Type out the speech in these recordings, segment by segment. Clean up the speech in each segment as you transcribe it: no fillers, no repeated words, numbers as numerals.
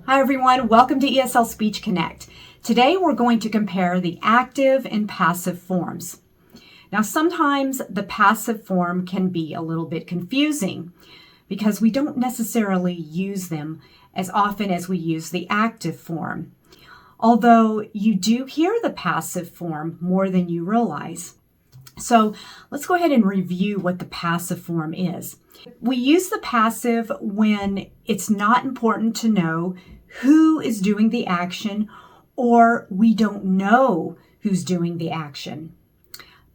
Hi everyone, welcome to ESL Speech Connect. Today we're going to compare the active and passive forms. Now sometimes the passive form can be a little bit confusing because we don't necessarily use them as often as we use the active form. Although you do hear the passive form more than you realize. So let's go ahead and review what the passive form is. We use the passive when it's not important to know who is doing the action, or we don't know who's doing the action.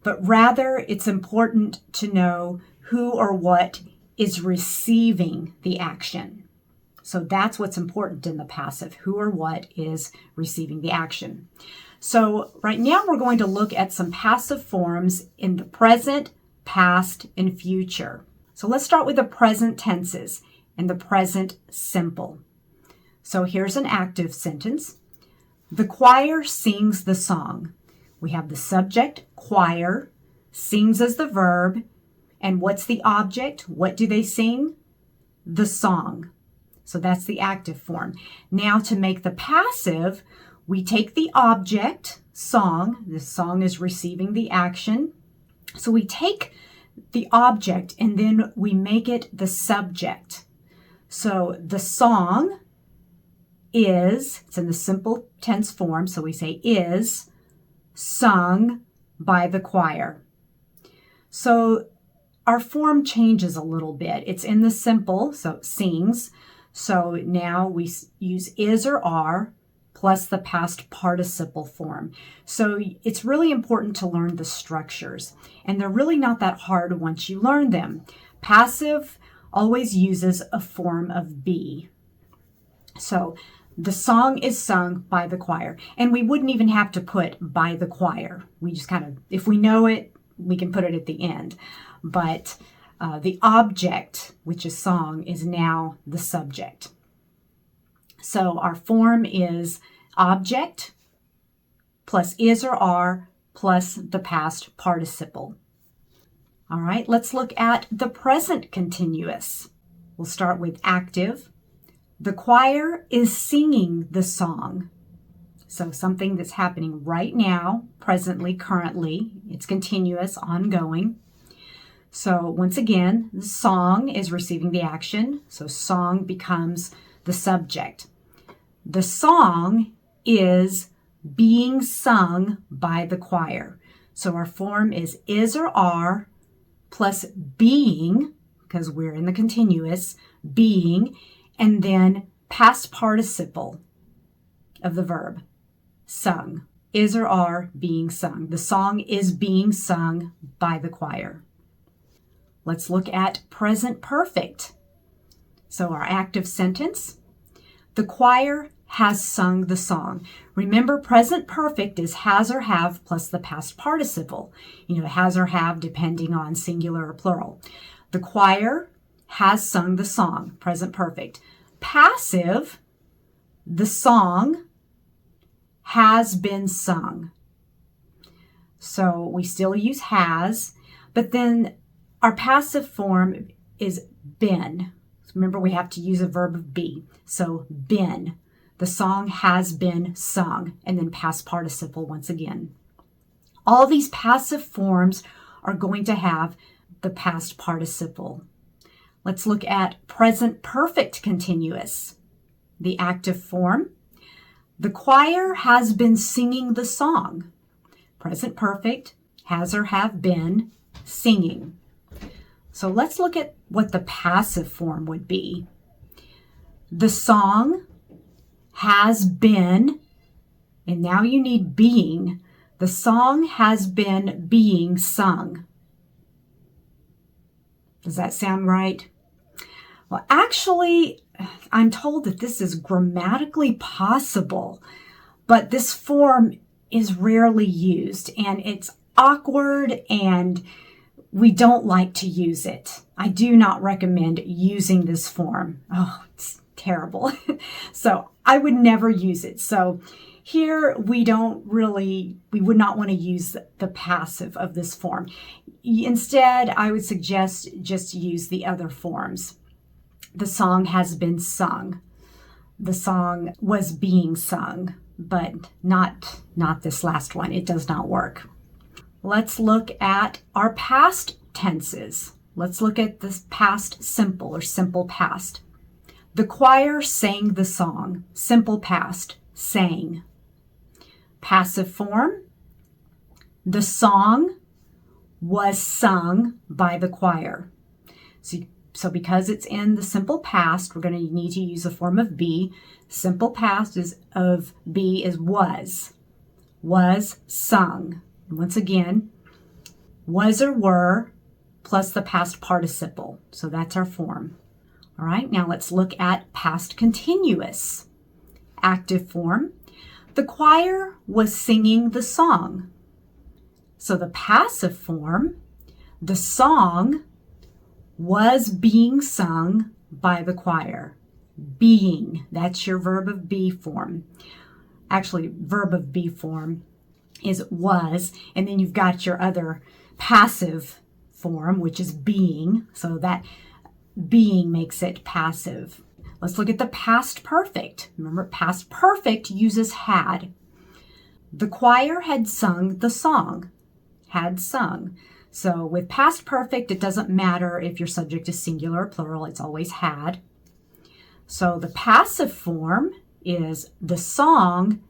But rather, it's important to know who or what is receiving the action. So that's what's important in the passive, who or what is receiving the action. So right now we're going to look at some passive forms in the present, past, and future. So let's start with the present tenses and the present simple. So here's an active sentence. The choir sings the song. We have the subject, choir, sings as the verb, and what's the object? What do they sing? The song. So that's the active form. Now to make the passive, we take the object, song. The song is receiving the action. So we take the object and then we make it the subject. So the song is, it's in the simple tense form, so we say is sung by the choir. So our form changes a little bit. It's in the simple, so sings. So now we use is or are plus the past participle form. So it's really important to learn the structures, and they're really not that hard once you learn them. Passive always uses a form of be. So the song is sung by the choir, and we wouldn't even have to put by the choir. We just kind of, if we know it, we can put it at the end. But the object, which is song, is now the subject. So our form is object plus is or are plus the past participle. All right, let's look at the present continuous. We'll start with active. The choir is singing the song. So something that's happening right now, presently, currently. It's continuous, ongoing. So once again, the song is receiving the action. So song becomes the subject. The song is being sung by the choir. So our form is or are plus being, because we're in the continuous, being, and then past participle of the verb, sung. Is or are being sung. The song is being sung by the choir. Let's look at present perfect. So our active sentence, the choir has sung the song. Remember, present perfect is has or have plus the past participle. Has or have depending on singular or plural. The choir has sung the song, present perfect. Passive, the song has been sung. So we still use has, but then our passive form is been. Remember, we have to use a verb of be. So been. The song has been sung, and then past participle once again. All these passive forms are going to have the past participle. Let's look at present perfect continuous, the active form. The choir has been singing the song. Present perfect, has or have been, singing. So let's look at what the passive form would be. The song has been, and now you need being. The song has been being sung. Does that sound right? Well, actually, I'm told that this is grammatically possible, but this form is rarely used, and it's awkward, and we don't like to use it. I do not recommend using this form. Oh, it's terrible. So I would never use it. So here we would not want to use the passive of this form. Instead, I would suggest just use the other forms. The song has been sung. the song was being sung, but not this last one. It does not work. Let's look at our past tenses. Let's look at this past simple or simple past. The choir sang the song. Simple past, sang. Passive form, the song was sung by the choir. So because it's in the simple past, we're going to need to use the form of be. Simple past of be is was sung. And once again, was or were plus the past participle. So that's our form. All right, now let's look at past continuous. Active form, the choir was singing the song. So the passive form, the song was being sung by the choir. Being, that's your verb of be form. Actually, verb of be form is was, and then you've got your other passive form, which is being. So that being makes it passive. Let's look at the past perfect. Remember, past perfect uses had. The choir had sung the song. Had sung. So with past perfect, it doesn't matter if your subject is singular or plural. It's always had. So the passive form is the song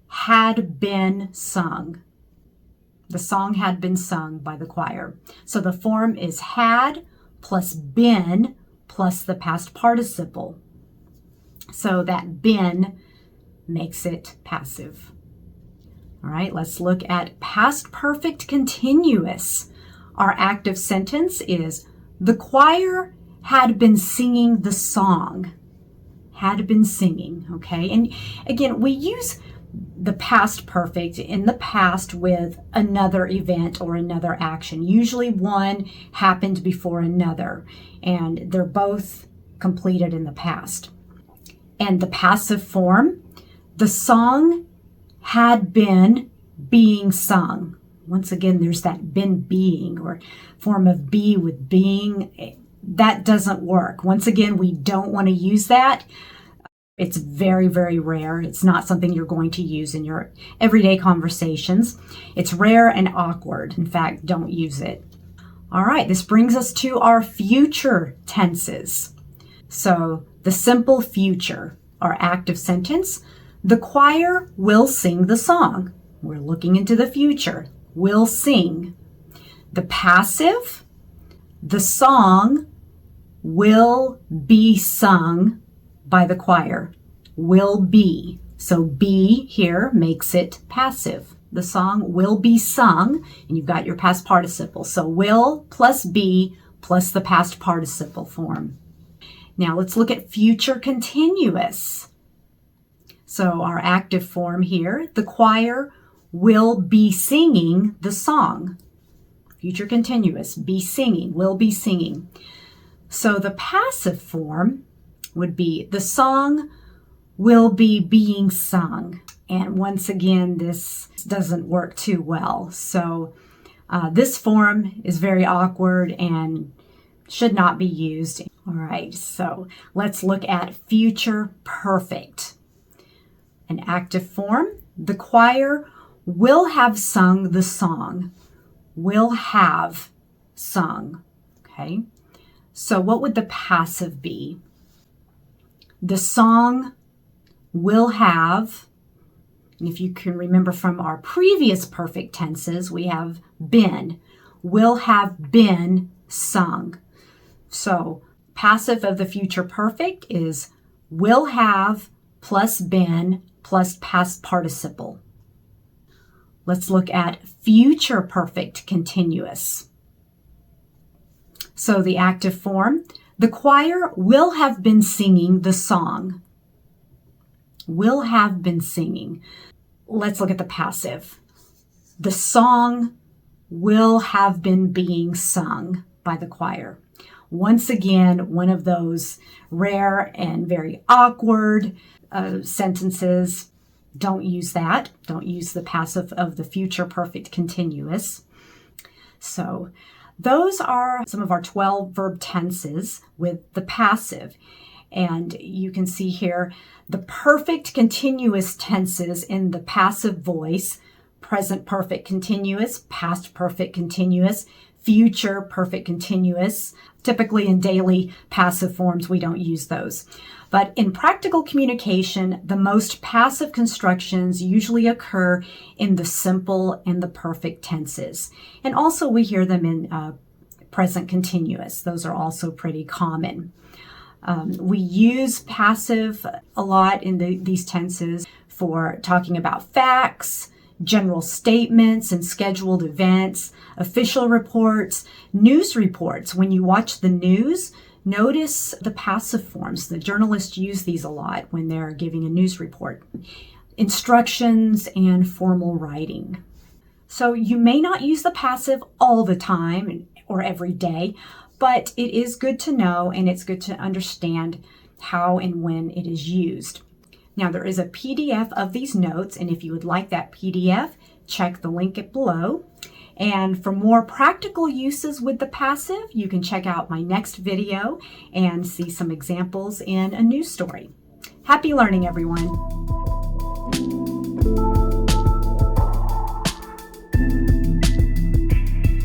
had been sung. The song had been sung by the choir. So the form is had plus been plus the past participle. So that been makes it passive. All right, let's look at past perfect continuous. Our active sentence is the choir had been singing the song. Had been singing, okay? And again, we use the past perfect in the past with another event or another action. Usually one happened before another, and they're both completed in the past. And the passive form, the song had been being sung. Once again, there's that been being or form of be with being. That doesn't work. Once again, we don't want to use that. It's very, very rare. It's not something you're going to use in your everyday conversations. It's rare and awkward. In fact, don't use it. All right, this brings us to our future tenses. So the simple future, our active sentence, the choir will sing the song. We're looking into the future. Will sing. The passive, the song will be sung by the choir. Will be. So be here makes it passive. The song will be sung, and you've got your past participle. So will plus be plus the past participle form. Now let's look at future continuous. So our active form here, the choir will be singing the song. Future continuous, be singing, will be singing. So the passive form would be the song will be being sung. And once again, this doesn't work too well. So this form is very awkward and should not be used. All right, so let's look at future perfect. An active form, the choir will have sung the song. Will have sung. Okay, so what would the passive be? The song will have, and if you can remember from our previous perfect tenses, we have been. Will have been sung. So passive of the future perfect is will have plus been plus past participle. Let's look at future perfect continuous. So the active form, the choir will have been singing the song. Will have been singing. Let's look at the passive. The song will have been being sung by the choir. Once again, one of those rare and very awkward sentences. Don't use that. Don't use the passive of the future perfect continuous. So those are some of our 12 verb tenses with the passive. And you can see here the perfect continuous tenses in the passive voice: present perfect continuous, past perfect continuous, future perfect continuous. Typically in daily passive forms, we don't use those. But in practical communication, the most passive constructions usually occur in the simple and the perfect tenses. And also we hear them in present continuous. Those are also pretty common. We use passive a lot in these tenses for talking about facts, general statements and scheduled events, official reports, news reports. When you watch the news, notice the passive forms. The journalists use these a lot when they're giving a news report. Instructions and formal writing. So you may not use the passive all the time or every day, but it is good to know, and it's good to understand how and when it is used. Now, there is a PDF of these notes, and if you would like that PDF, check the link below. And for more practical uses with the passive, you can check out my next video and see some examples in a news story. Happy learning, everyone.